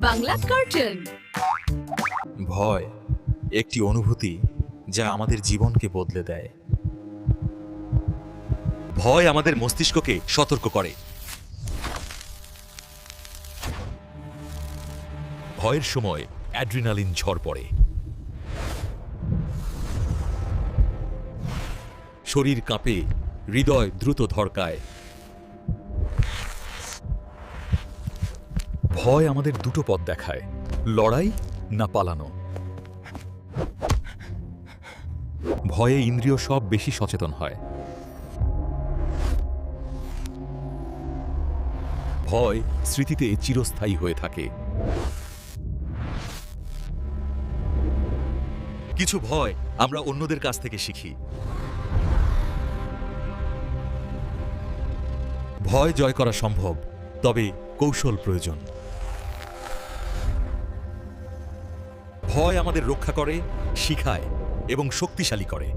Bangla cartoon. ভয় একটি অনুভূতি যা আমাদের জীবনকে বদলে দেয়। ভয় আমাদের মস্তিষ্ককে সতর্ক করে। ভয়ের সময় অ্যাড্রিনালিন ঝড় পড়ে, শরীর কাঁপে, হৃদয় দ্রুত ধড়কায়। ভয় আমাদের দুটো পথ দেখায়, লড়াই না পালানো। ভয়ে ইন্দ্রিয় সব বেশি সচেতন হয়। ভয় স্মৃতিতে চিরস্থায়ী হয়ে থাকে। কিছু ভয় আমরা অন্যদের কাছ থেকে শিখি। ভয় জয় করা সম্ভব, তবে কৌশল প্রয়োজন। ভয় আমাদের রক্ষা করে, শিখায় এবং শক্তিশালী করে।